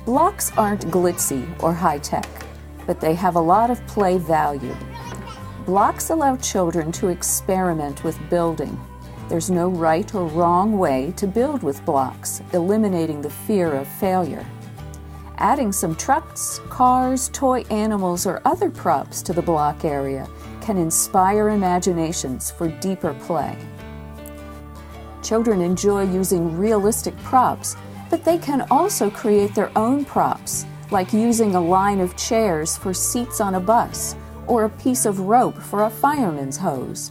Blocks aren't glitzy or high-tech, but they have a lot of play value. Blocks allow children to experiment with building. There's no right or wrong way to build with blocks, eliminating the fear of failure. Adding some trucks, cars, toy animals, or other props to the block area can inspire imaginations for deeper play. Children enjoy using realistic props, but they can also create their own props, like using a line of chairs for seats on a bus or a piece of rope for a fireman's hose.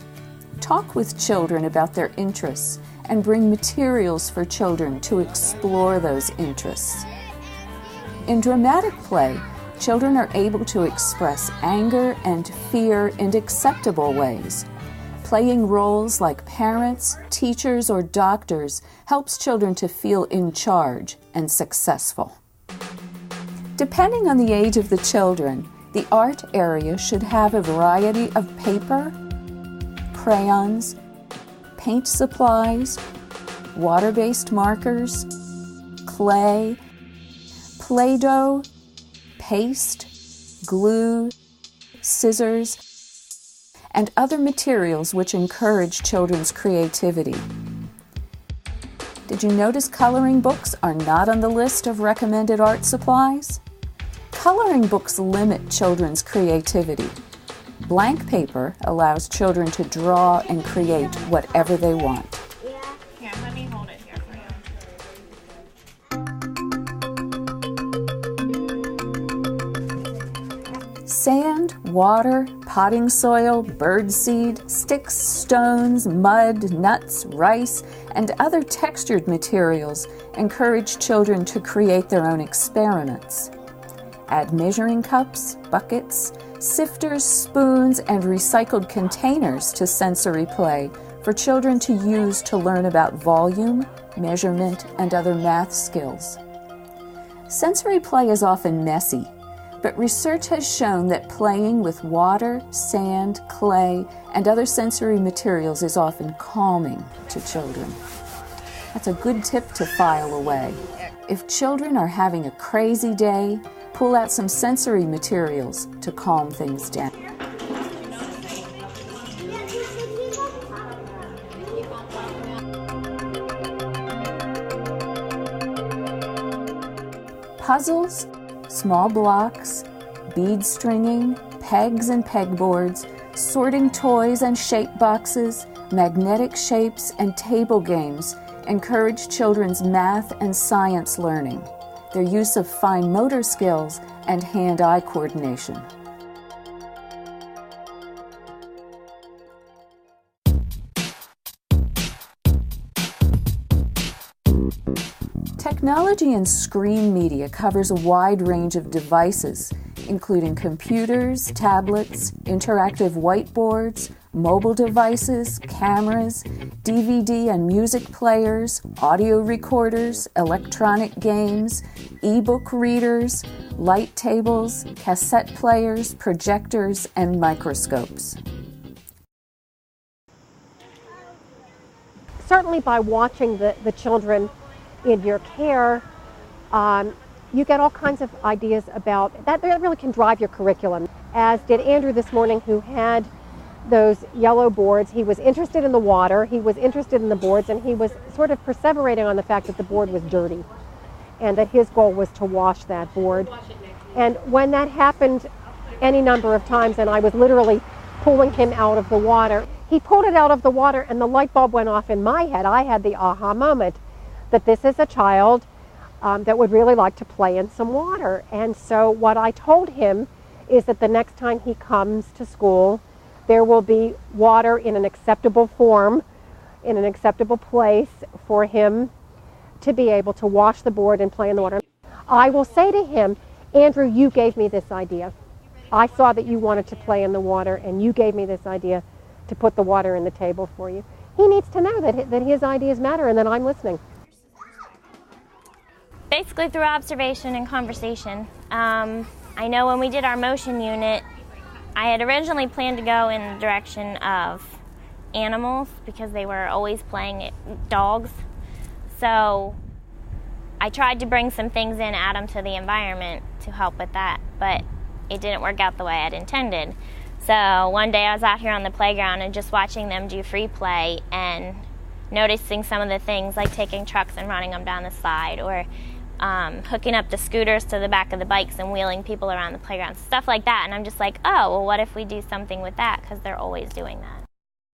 Talk with children about their interests and bring materials for children to explore those interests. In dramatic play, children are able to express anger and fear in acceptable ways. Playing roles like parents, teachers, or doctors helps children to feel in charge and successful. Depending on the age of the children, the art area should have a variety of paper, crayons, paint supplies, water-based markers, clay, Play-Doh, paste, glue, scissors, and other materials which encourage children's creativity. Did you notice coloring books are not on the list of recommended art supplies? Coloring books limit children's creativity. Blank paper allows children to draw and create whatever they want. Here, let me hold it here for you. Sand, water, potting soil, birdseed, sticks, stones, mud, nuts, rice, and other textured materials encourage children to create their own experiments. Add measuring cups, buckets, sifters, spoons, and recycled containers to sensory play for children to use to learn about volume, measurement, and other math skills. Sensory play is often messy, but research has shown that playing with water, sand, clay, and other sensory materials is often calming to children. That's a good tip to file away. If children are having a crazy day, pull out some sensory materials to calm things down. Puzzles, small blocks, bead stringing, pegs and pegboards, sorting toys and shape boxes, magnetic shapes, and table games encourage children's math and science learning, their use of fine motor skills, and hand-eye coordination. Technology and screen media covers a wide range of devices, including computers, tablets, interactive whiteboards, mobile devices, cameras, DVD and music players, audio recorders, electronic games, e-book readers, light tables, cassette players, projectors, and microscopes. Certainly by watching the children in your care, you get all kinds of ideas about that really can drive your curriculum. As did Andrew this morning, who had those yellow boards. He was interested in the water, he was interested in the boards, and he was sort of perseverating on the fact that the board was dirty and that his goal was to wash that board. And when that happened any number of times, and I was literally pulling him out of the water, he pulled it out of the water and the light bulb went off in my head. I had the aha moment that this is a child that would really like to play in some water. And so what I told him is that the next time he comes to school, there will be water in an acceptable form, in an acceptable place for him to be able to wash the board and play in the water. I will say to him, Andrew, you gave me this idea. I saw that you wanted to play in the water and you gave me this idea to put the water in the table for you. He needs to know that his ideas matter and that I'm listening. Basically through observation and conversation. I know when we did our motion unit, I had originally planned to go in the direction of animals because they were always playing dogs. So I tried to bring some things in, add them to the environment to help with that, but it didn't work out the way I'd intended. So one day I was out here on the playground and just watching them do free play and noticing some of the things, like taking trucks and running them down the slide, or hooking up the scooters to the back of the bikes and wheeling people around the playground, stuff like that. And I'm just like, oh, well, what if we do something with that? Because they're always doing that.